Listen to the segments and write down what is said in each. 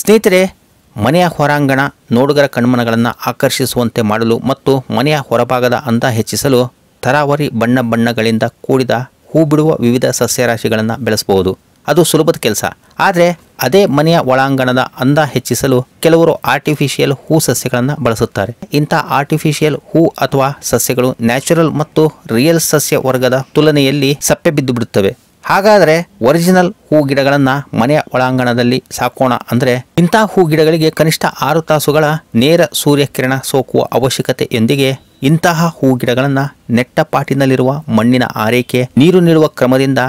ಸ್ನೇಹಿತರೆ, ಮನೆಯ ಹೊರಾಂಗಣ ನೋಡುಗರ ಕಣ್ಮನಗಳನ್ನು ಆಕರ್ಷಿಸುವಂತೆ ಮಾಡಲು ಮತ್ತು ಮನೆಯ ಹೊರಭಾಗದ ಅಂದ ಹೆಚ್ಚಿಸಲು ತರಾವರಿ ಬಣ್ಣಗಳಿಂದ ಕೂಡಿದ ಹೂ ಬಿಡುವ ವಿವಿಧ ಸಸ್ಯರಾಶಿಗಳನ್ನು ಬೆಳೆಸಬಹುದು. ಅದು ಸುಲಭದ ಕೆಲಸ. ಆದರೆ ಅದೇ ಮನೆಯ ಒಳಾಂಗಣದ ಅಂದ ಹೆಚ್ಚಿಸಲು ಕೆಲವರು ಆರ್ಟಿಫಿಷಿಯಲ್ ಹೂ ಸಸ್ಯಗಳನ್ನು ಬಳಸುತ್ತಾರೆ. ಇಂಥ ಆರ್ಟಿಫಿಷಿಯಲ್ ಹೂ ಅಥವಾ ಸಸ್ಯಗಳು ನ್ಯಾಚುರಲ್ ಮತ್ತು ರಿಯಲ್ ಸಸ್ಯ ವರ್ಗದ ತುಲನೆಯಲ್ಲಿ ಸಪ್ಪೆ ಬಿದ್ದು ಬಿಡುತ್ತವೆ. ಹಾಗಾದರೆ ಒರಿಜಿನಲ್ ಹೂ ಗಿಡಗಳನ್ನು ಮನೆಯ ಒಳಾಂಗಣದಲ್ಲಿ ಸಾಕೋಣ ಅಂದರೆ ಇಂಥ ಹೂ ಗಿಡಗಳಿಗೆ ಕನಿಷ್ಠ 6 ತಾಸುಗಳ ನೇರ ಸೂರ್ಯಕಿರಣ ಸೋಕುವ ಅವಶ್ಯಕತೆಯೊಂದಿಗೆ ಇಂತಹ ಹೂ ಗಿಡಗಳನ್ನು ನೆಟ್ಟ ಪಾಟಿನಲ್ಲಿರುವ ಮಣ್ಣಿನ ಆರೈಕೆ, ನೀರು ನೀಡುವ ಕ್ರಮದಿಂದ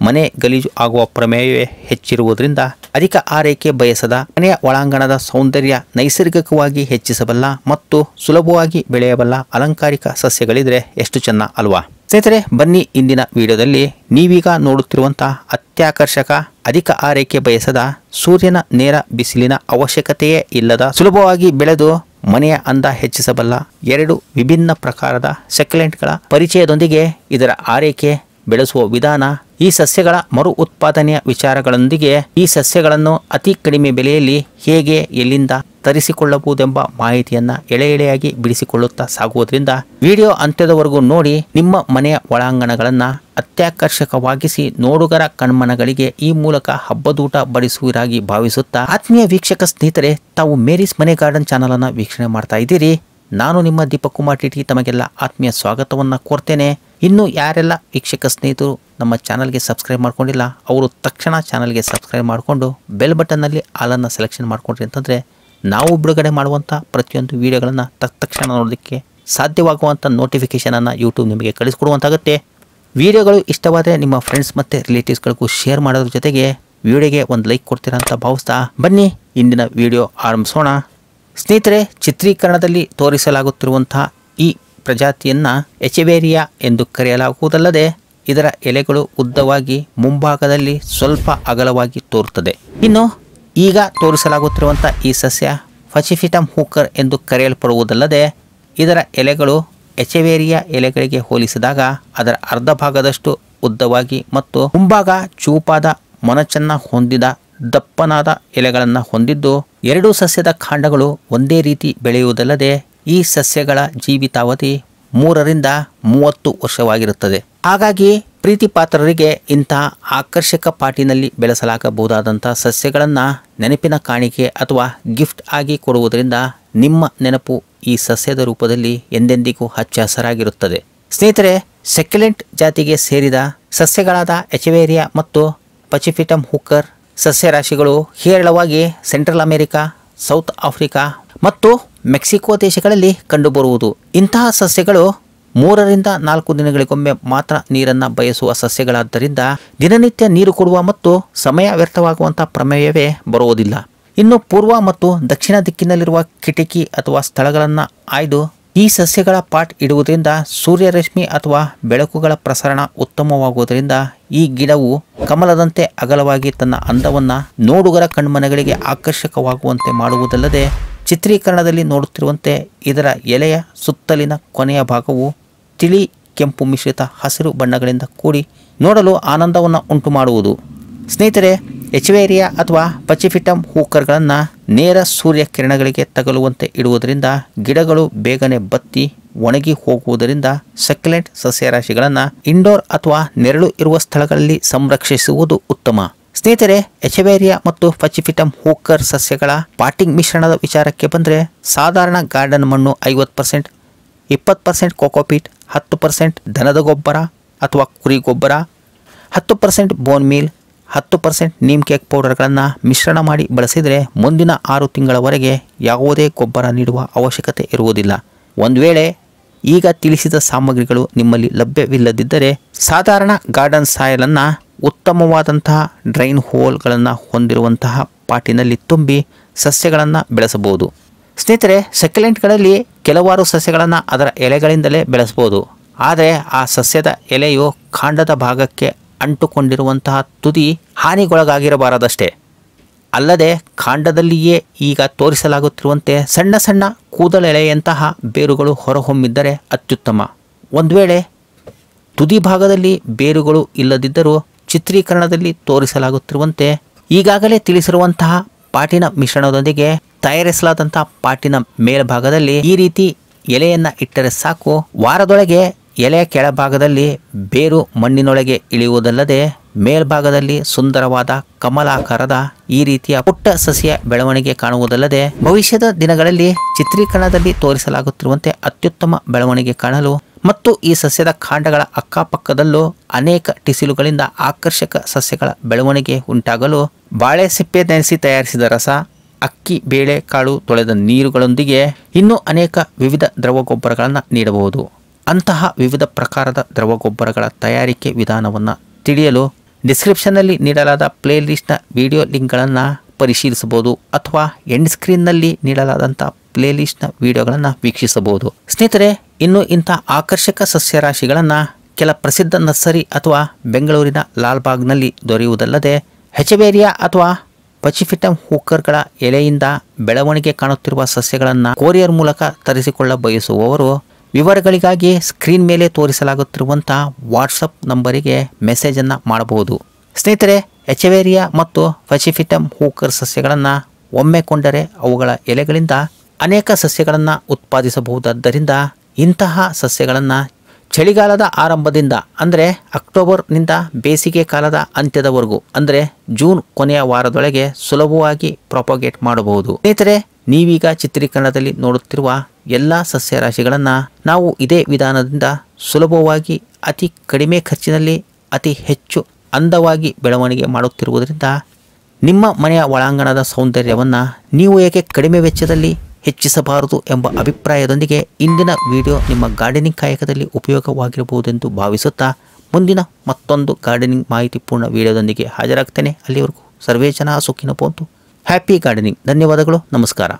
ಮನೆ ಗಲೀಜು ಆಗುವ ಪ್ರಮೇಯವೇ ಹೆಚ್ಚಿರುವುದರಿಂದ ಅಧಿಕ ಆರೈಕೆ ಬಯಸದ ಮನೆಯ ಒಳಾಂಗಣದ ಸೌಂದರ್ಯ ನೈಸರ್ಗಿಕವಾಗಿ ಹೆಚ್ಚಿಸಬಲ್ಲ ಮತ್ತು ಸುಲಭವಾಗಿ ಬೆಳೆಯಬಲ್ಲ ಅಲಂಕಾರಿಕ ಸಸ್ಯಗಳಿದ್ರೆ ಎಷ್ಟು ಚೆನ್ನ ಅಲ್ವಾ? ಸ್ನೇಹಿತರೆ, ಬನ್ನಿ ಇಂದಿನ ವಿಡಿಯೋದಲ್ಲಿ ನೀವೀಗ ನೋಡುತ್ತಿರುವಂತಹ ಅತ್ಯಾಕರ್ಷಕ, ಅಧಿಕ ಆರೈಕೆ ಬಯಸದ, ಸೂರ್ಯನ ನೇರ ಬಿಸಿಲಿನ ಅವಶ್ಯಕತೆಯೇ ಇಲ್ಲದ, ಸುಲಭವಾಗಿ ಬೆಳೆದು ಮನೆಯ ಅಂದ ಹೆಚ್ಚಿಸಬಲ್ಲ 2 ವಿಭಿನ್ನ ಪ್ರಕಾರದ ಸಕ್ಯುಲೆಂಟ್ಗಳ ಪರಿಚಯದೊಂದಿಗೆ ಇದರ ಆರೈಕೆ, ಬೆಳೆಸುವ ವಿಧಾನ, ಈ ಸಸ್ಯಗಳ ಮರು ಉತ್ಪಾದನೆಯ ವಿಚಾರಗಳೊಂದಿಗೆ ಈ ಸಸ್ಯಗಳನ್ನು ಅತಿ ಕಡಿಮೆ ಬೆಲೆಯಲ್ಲಿ ಹೇಗೆ ಎಲ್ಲಿಂದ ತರಿಸಿಕೊಳ್ಳಬಹುದೆಂಬ ಮಾಹಿತಿಯನ್ನ ಎಳೆಯಾಗಿ ಬಿಡಿಸಿಕೊಳ್ಳುತ್ತಾ ಸಾಗುವುದರಿಂದ ವಿಡಿಯೋ ಅಂತ್ಯದವರೆಗೂ ನೋಡಿ ನಿಮ್ಮ ಮನೆಯ ಒಳಾಂಗಣಗಳನ್ನ ಅತ್ಯಾಕರ್ಷಕವಾಗಿಸಿ ನೋಡುಗರ ಕಣ್ಮನಗಳಿಗೆ ಈ ಮೂಲಕ ಹಬ್ಬದೂಟ ಬಡಿಸುವಿರಾಗಿ ಭಾವಿಸುತ್ತಾ, ಆತ್ಮೀಯ ವೀಕ್ಷಕ ಸ್ನೇಹಿತರೆ, ತಾವು ಮೇರೀಸ್ ಮನೆ ಗಾರ್ಡನ್ ಚಾನಲ್ ಅನ್ನ ವೀಕ್ಷಣೆ ಮಾಡ್ತಾ ಇದ್ದೀರಿ. ನಾನು ನಿಮ್ಮ ದೀಪಕ್ ಕುಮಾರ್ ಟಿಟಿ ತಮಗೆಲ್ಲ ಆತ್ಮೀಯ ಸ್ವಾಗತವನ್ನು ಕೋರ್ತೇನೆ. ಇನ್ನು ಯಾರೆಲ್ಲ ವೀಕ್ಷಕ ಸ್ನೇಹಿತರು ನಮ್ಮ ಚಾನಲ್ಗೆ ಸಬ್ಸ್ಕ್ರೈಬ್ ಮಾಡ್ಕೊಂಡಿಲ್ಲ ಅವರು ತಕ್ಷಣ ಚಾನಲ್ಗೆ ಸಬ್ಸ್ಕ್ರೈಬ್ ಮಾಡಿಕೊಂಡು ಬೆಲ್ ಬಟನ್ನಲ್ಲಿ ಆಲನ್ನು ಸೆಲೆಕ್ಷನ್ ಮಾಡ್ಕೊಂಡ್ರಿ ಅಂತಂದರೆ ನಾವು ಬಿಡುಗಡೆ ಮಾಡುವಂಥ ಪ್ರತಿಯೊಂದು ವಿಡಿಯೋಗಳನ್ನು ತಕ್ಷಣ ನೋಡೋದಕ್ಕೆ ಸಾಧ್ಯವಾಗುವಂಥ ನೋಟಿಫಿಕೇಷನನ್ನು ಯೂಟ್ಯೂಬ್ ನಿಮಗೆ ಕಳಿಸ್ಕೊಡುವಂತಾಗುತ್ತೆ. ವಿಡಿಯೋಗಳು ಇಷ್ಟವಾದರೆ ನಿಮ್ಮ ಫ್ರೆಂಡ್ಸ್ ಮತ್ತು ರಿಲೇಟಿವ್ಸ್ಗಳಿಗೂ ಶೇರ್ ಮಾಡೋದ್ರ ಜೊತೆಗೆ ವಿಡಿಯೋಗೆ ಒಂದು ಲೈಕ್ ಕೊಡ್ತೀರಾ ಅಂತ ಭಾವಿಸ್ತಾ ಬನ್ನಿ ಇಂದಿನ ವಿಡಿಯೋ ಆರಂಭಿಸೋಣ. ಸ್ನೇಹಿತರೆ, ಚಿತ್ರೀಕರಣದಲ್ಲಿ ತೋರಿಸಲಾಗುತ್ತಿರುವಂತಹ ಈ ಪ್ರಜಾತಿಯನ್ನು ಎಚೆವೇರಿಯಾ ಎಂದು ಕರೆಯಲಾಗುವುದಲ್ಲದೆ ಇದರ ಎಲೆಗಳು ಉದ್ದವಾಗಿ ಮುಂಭಾಗದಲ್ಲಿ ಸ್ವಲ್ಪ ಅಗಲವಾಗಿ ತೋರುತ್ತದೆ. ಇನ್ನು ಈಗ ತೋರಿಸಲಾಗುತ್ತಿರುವಂಥ ಈ ಸಸ್ಯ ಫಚಿಫಿಟಮ್ ಹೂಕರ್ ಎಂದು ಕರೆಯಲ್ಪಡುವುದಲ್ಲದೆ ಇದರ ಎಲೆಗಳು ಎಚೆವೇರಿಯಾ ಎಲೆಗಳಿಗೆ ಹೋಲಿಸಿದಾಗ ಅದರ ಅರ್ಧ ಭಾಗದಷ್ಟು ಉದ್ದವಾಗಿ ಮತ್ತು ಮುಂಭಾಗ ಚೂಪಾದ ಮೊನಚನ್ನ ಹೊಂದಿದ ದಪ್ಪನಾದ ಎಲೆಗಳನ್ನು ಹೊಂದಿದ್ದು, 2 ಸಸ್ಯದ ಕಾಂಡಗಳು ಒಂದೇ ರೀತಿ ಬೆಳೆಯುವುದಲ್ಲದೆ ಈ ಸಸ್ಯಗಳ ಜೀವಿತಾವಧಿ 3 ರಿಂದ 30 ವರ್ಷವಾಗಿರುತ್ತದೆ. ಹಾಗಾಗಿ ಪ್ರೀತಿ ಪಾತ್ರರಿಗೆ ಇಂತಹ ಆಕರ್ಷಕ ಪಾಟಿನಲ್ಲಿ ಬೆಳೆಸಲಾಗಬಹುದಾದಂತಹ ಸಸ್ಯಗಳನ್ನು ನೆನಪಿನ ಕಾಣಿಕೆ ಅಥವಾ ಗಿಫ್ಟ್ ಆಗಿ ಕೊಡುವುದರಿಂದ ನಿಮ್ಮ ನೆನಪು ಈ ಸಸ್ಯದ ರೂಪದಲ್ಲಿ ಎಂದೆಂದಿಗೂ ಹಚ್ಚ ಹಸಿರಾಗಿರುತ್ತದೆ. ಸ್ನೇಹಿತರೆ, ಸೆಕ್ಯುಲೆಂಟ್ ಜಾತಿಗೆ ಸೇರಿದ ಸಸ್ಯಗಳಾದ ಎಚೆವೇರಿಯಾ ಮತ್ತು ಫಚಿಫಿಟಮ್ ಹೂಕರ್ ಸಸ್ಯರಾಶಿಗಳು ಹೇರಳವಾಗಿ ಸೆಂಟ್ರಲ್ ಅಮೆರಿಕಾ, ಸೌತ್ ಆಫ್ರಿಕಾ ಮತ್ತು ಮೆಕ್ಸಿಕೋ ದೇಶಗಳಲ್ಲಿ ಕಂಡುಬರುವುದು. ಇಂತಹ ಸಸ್ಯಗಳು 3 ರಿಂದ 4 ದಿನಗಳಿಗೊಮ್ಮೆ ಮಾತ್ರ ನೀರನ್ನು ಬಯಸುವ ಸಸ್ಯಗಳಾದ್ದರಿಂದ ದಿನನಿತ್ಯ ನೀರು ಕೊಡುವ ಮತ್ತು ಸಮಯ ವ್ಯರ್ಥವಾಗುವಂಥ ಪ್ರಮೇಯವೇ ಬರುವುದಿಲ್ಲ. ಇನ್ನು ಪೂರ್ವ ಮತ್ತು ದಕ್ಷಿಣ ದಿಕ್ಕಿನಲ್ಲಿರುವ ಕಿಟಕಿ ಅಥವಾ ಸ್ಥಳಗಳನ್ನು ಆಯ್ದು ಈ ಸಸ್ಯಗಳ ಪಾಟ್ ಇಡುವುದರಿಂದ ಸೂರ್ಯರಶ್ಮಿ ಅಥವಾ ಬೆಳಕುಗಳ ಪ್ರಸರಣ ಉತ್ತಮವಾಗುವುದರಿಂದ ಈ ಗಿಡವು ಕಮಲದಂತೆ ಅಗಲವಾಗಿ ತನ್ನ ಅಂದವನ್ನು ನೋಡುಗರ ಕಣ್ಮನಗಳಿಗೆ ಆಕರ್ಷಕವಾಗುವಂತೆ ಮಾಡುವುದಲ್ಲದೆ ಚಿತ್ರೀಕರಣದಲ್ಲಿ ನೋಡುತ್ತಿರುವಂತೆ ಇದರ ಎಲೆಯ ಸುತ್ತಲಿನ ಕೊನೆಯ ಭಾಗವು ತಿಳಿ ಕೆಂಪು ಮಿಶ್ರಿತ ಹಸಿರು ಬಣ್ಣಗಳಿಂದ ಕೂಡಿ ನೋಡಲು ಆನಂದವನ್ನು ಉಂಟು ಮಾಡುವುದು. ಸ್ನೇಹಿತರೆ, ಎಚೆವೇರಿಯಾ ಅಥವಾ ಫಚಿಫಿಟಮ್ ಹೂಕರ್ಗಳನ್ನು ನೇರ ಸೂರ್ಯ ಕಿರಣಗಳಿಗೆ ತಗಲುವಂತೆ ಇಡುವುದರಿಂದ ಗಿಡಗಳು ಬೇಗನೆ ಬತ್ತಿ ಒಣಗಿ ಹೋಗುವುದರಿಂದ ಸಕ್ಯುಲೆಂಟ್ ಸಸ್ಯರಾಶಿಗಳನ್ನು ಇಂಡೋರ್ ಅಥವಾ ನೆರಳು ಇರುವ ಸ್ಥಳಗಳಲ್ಲಿ ಸಂರಕ್ಷಿಸುವುದು ಉತ್ತಮ. ಸ್ನೇಹಿತರೆ, ಎಚೆವೇರಿಯಾ ಮತ್ತು ಫಚಿಫಿಟಮ್ ಹೂಕರ್ ಸಸ್ಯಗಳ ಪಾಟಿಂಗ್ ಮಿಶ್ರಣದ ವಿಚಾರಕ್ಕೆ ಬಂದರೆ ಸಾಧಾರಣ ಗಾರ್ಡನ್ ಮಣ್ಣು 50%, 20% ಕೋಕೋಪೀಟ್, 10% ದನದ ಗೊಬ್ಬರ ಅಥವಾ ಕುರಿ ಗೊಬ್ಬರ, 10% ಬೋನ್ ಮೀಲ್, 10% ನೀಮ್ ಕೇಕ್ ಪೌಡರ್ಗಳನ್ನು ಮಿಶ್ರಣ ಮಾಡಿ ಬಳಸಿದರೆ ಮುಂದಿನ 6 ತಿಂಗಳವರೆಗೆ ಯಾವುದೇ ಗೊಬ್ಬರ ನೀಡುವ ಅವಶ್ಯಕತೆ ಇರುವುದಿಲ್ಲ. ಒಂದು ವೇಳೆ ಈಗ ತಿಳಿಸಿದ ಸಾಮಗ್ರಿಗಳು ನಿಮ್ಮಲ್ಲಿ ಲಭ್ಯವಿಲ್ಲದಿದ್ದರೆ ಸಾಧಾರಣ ಗಾರ್ಡನ್ ಸಾಯಲನ್ನು ಉತ್ತಮವಾದಂತಹ ಡ್ರೈನ್ ಹೋಲ್ಗಳನ್ನು ಹೊಂದಿರುವಂತಹ ಪಾಟಿನಲ್ಲಿ ತುಂಬಿ ಸಸ್ಯಗಳನ್ನು ಬೆಳೆಸಬಹುದು. ಸ್ನೇಹಿತರೆ, ಸಕ್ಯುಲೆಂಟ್ಗಳಲ್ಲಿ ಕೆಲವಾರು ಸಸ್ಯಗಳನ್ನು ಅದರ ಎಲೆಗಳಿಂದಲೇ ಬೆಳೆಸಬಹುದು. ಆದರೆ ಆ ಸಸ್ಯದ ಎಲೆಯು ಕಾಂಡದ ಭಾಗಕ್ಕೆ ಅಂಟುಕೊಂಡಿರುವಂತಹ ತುದಿ ಹಾನಿಗೊಳಗಾಗಿರಬಾರದಷ್ಟೇ. ಅಲ್ಲದೆ ಕಾಂಡದಲ್ಲಿಯೇ ಈಗ ತೋರಿಸಲಾಗುತ್ತಿರುವಂತೆ ಸಣ್ಣ ಸಣ್ಣ ಕೂದಲೆಳೆಯಂತಹ ಬೇರುಗಳು ಹೊರಹೊಮ್ಮಿದ್ದರೆ ಅತ್ಯುತ್ತಮ. ಒಂದು ವೇಳೆ ತುದಿ ಭಾಗದಲ್ಲಿ ಬೇರುಗಳು ಇಲ್ಲದಿದ್ದರೂ ಚಿತ್ರೀಕರಣದಲ್ಲಿ ತೋರಿಸಲಾಗುತ್ತಿರುವಂತೆ ಈಗಾಗಲೇ ತಿಳಿಸಿರುವಂತಹ ಪಾಟಿನ ಮಿಶ್ರಣದೊಂದಿಗೆ ತಯಾರಿಸಲಾದಂತಹ ಪಾಟಿನ ಮೇಲ್ಭಾಗದಲ್ಲಿ ಈ ರೀತಿ ಎಲೆಯನ್ನ ಇಟ್ಟರೆ ಸಾಕು. ವಾರದೊಳಗೆ ಎಲೆಯ ಕೆಳಭಾಗದಲ್ಲಿ ಬೇರು ಮಣ್ಣಿನೊಳಗೆ ಇಳಿಯುವುದಲ್ಲದೆ ಮೇಲ್ಭಾಗದಲ್ಲಿ ಸುಂದರವಾದ ಕಮಲಾಕಾರದ ಈ ರೀತಿಯ ಪುಟ್ಟ ಸಸ್ಯ ಬೆಳವಣಿಗೆ ಕಾಣುವುದಲ್ಲದೆ ಭವಿಷ್ಯದ ದಿನಗಳಲ್ಲಿ ಚಿತ್ರೀಕರಣದಲ್ಲಿ ತೋರಿಸಲಾಗುತ್ತಿರುವಂತೆ ಅತ್ಯುತ್ತಮ ಬೆಳವಣಿಗೆ ಕಾಣಲು ಮತ್ತು ಈ ಸಸ್ಯದ ಕಾಂಡಗಳ ಅಕ್ಕಪಕ್ಕದಲ್ಲೂ ಅನೇಕ ಟಿಸಿಲುಗಳಿಂದ ಆಕರ್ಷಕ ಸಸ್ಯಗಳ ಬೆಳವಣಿಗೆ ಉಂಟಾಗಲು ಬಾಳೆ ಸಿಪ್ಪೆ ನೆನೆಸಿ ತಯಾರಿಸಿದ ರಸ, ಅಕ್ಕಿ ಬೇಳೆ ಕಾಳು ತೊಳೆದ ನೀರುಗಳೊಂದಿಗೆ ಇನ್ನೂ ಅನೇಕ ವಿವಿಧ ದ್ರವ ಗೊಬ್ಬರಗಳನ್ನು ನೀಡಬಹುದು. ಅಂತಹ ವಿವಿಧ ಪ್ರಕಾರದ ದ್ರವ ಗೊಬ್ಬರಗಳ ತಯಾರಿಕೆ ವಿಧಾನವನ್ನು ತಿಳಿಯಲು ಡಿಸ್ಕ್ರಿಪ್ಷನ್ನಲ್ಲಿ ನೀಡಲಾದ ಪ್ಲೇಲಿಸ್ಟ್ನ ವಿಡಿಯೋ ಲಿಂಕ್ಗಳನ್ನು ಪರಿಶೀಲಿಸಬಹುದು ಅಥವಾ ಎಂಡ್ ಸ್ಕ್ರೀನ್ನಲ್ಲಿ ನೀಡಲಾದಂಥ ಪ್ಲೇಲಿಸ್ಟ್ನ ವಿಡಿಯೋಗಳನ್ನು ವೀಕ್ಷಿಸಬಹುದು. ಸ್ನೇಹಿತರೆ, ಇನ್ನು ಇಂಥ ಆಕರ್ಷಕ ಸಸ್ಯರಾಶಿಗಳನ್ನು ಕೆಲ ಪ್ರಸಿದ್ಧ ನರ್ಸರಿ ಅಥವಾ ಬೆಂಗಳೂರಿನ ಲಾಲ್ಬಾಗ್ನಲ್ಲಿ ದೊರೆಯುವುದಲ್ಲದೆ ಹೆಚಬೇರಿಯಾ ಅಥವಾ ಪಚಿಫಿಟಮ್ ಹೂಕರ್ಗಳ ಎಲೆಯಿಂದ ಬೆಳವಣಿಗೆ ಕಾಣುತ್ತಿರುವ ಸಸ್ಯಗಳನ್ನು ಕೊರಿಯರ್ ಮೂಲಕ ತರಿಸಿಕೊಳ್ಳ ಬಯಸುವವರು ವಿವರಗಳಿಗಾಗಿ ಸ್ಕ್ರೀನ್ ಮೇಲೆ ತೋರಿಸಲಾಗುತ್ತಿರುವಂತಹ ವಾಟ್ಸಪ್ ನಂಬರಿಗೆ ಮೆಸೇಜನ್ನು ಮಾಡಬಹುದು. ಸ್ನೇಹಿತರೆ, ಎಚವೇರಿಯಾ ಮತ್ತು ಪಚಿಫಿಟಮ್ ಹೂಕರ್ ಸಸ್ಯಗಳನ್ನು ಒಮ್ಮೆ ಕೊಂಡರೆ ಅವುಗಳ ಎಲೆಗಳಿಂದ ಅನೇಕ ಸಸ್ಯಗಳನ್ನು ಉತ್ಪಾದಿಸಬಹುದಾದ್ದರಿಂದ ಇಂತಹ ಸಸ್ಯಗಳನ್ನು ಚಳಿಗಾಲದ ಆರಂಭದಿಂದ ಅಂದರೆ ಅಕ್ಟೋಬರ್ನಿಂದ ಬೇಸಿಗೆ ಕಾಲದ ಅಂತ್ಯದವರೆಗೂ ಅಂದರೆ ಜೂನ್ ಕೊನೆಯ ವಾರದೊಳಗೆ ಸುಲಭವಾಗಿ ಪ್ರೊಪಗೇಟ್ ಮಾಡಬಹುದು. ಸ್ನೇಹಿತರೆ, ನೀವೀಗ ಚಿತ್ರೀಕರಣದಲ್ಲಿ ನೋಡುತ್ತಿರುವ ಎಲ್ಲ ಸಸ್ಯರಾಶಿಗಳನ್ನು ನಾವು ಇದೇ ವಿಧಾನದಿಂದ ಸುಲಭವಾಗಿ ಅತಿ ಕಡಿಮೆ ಖರ್ಚಿನಲ್ಲಿ ಅತಿ ಹೆಚ್ಚು ಅಂದವಾಗಿ ಬೆಳವಣಿಗೆ ಮಾಡುತ್ತಿರುವುದರಿಂದ ನಿಮ್ಮ ಮನೆಯ ಒಳಾಂಗಣದ ಸೌಂದರ್ಯವನ್ನು ನೀವು ಏಕೆ ಕಡಿಮೆ ವೆಚ್ಚದಲ್ಲಿ ಹೆಚ್ಚಿಸಬಾರದು ಎಂಬ ಅಭಿಪ್ರಾಯದೊಂದಿಗೆ ಇಂದಿನ ವಿಡಿಯೋ ನಿಮ್ಮ ಗಾರ್ಡನಿಂಗ್ ಕಾಯಕದಲ್ಲಿ ಉಪಯೋಗವಾಗಿರಬಹುದೆಂದು ಭಾವಿಸುತ್ತಾ ಮುಂದಿನ ಮತ್ತೊಂದು ಗಾರ್ಡನಿಂಗ್ ಮಾಹಿತಿಪೂರ್ಣ ವಿಡಿಯೋದೊಂದಿಗೆ ಹಾಜರಾಗ್ತೇನೆ. ಅಲ್ಲಿವರೆಗೂ ಸರ್ವೇ ಜನ ಸುಖಿನೋ ಭವಂತು. Happy gardening. ಧನ್ಯವಾದಗಳು. ನಮಸ್ಕಾರ.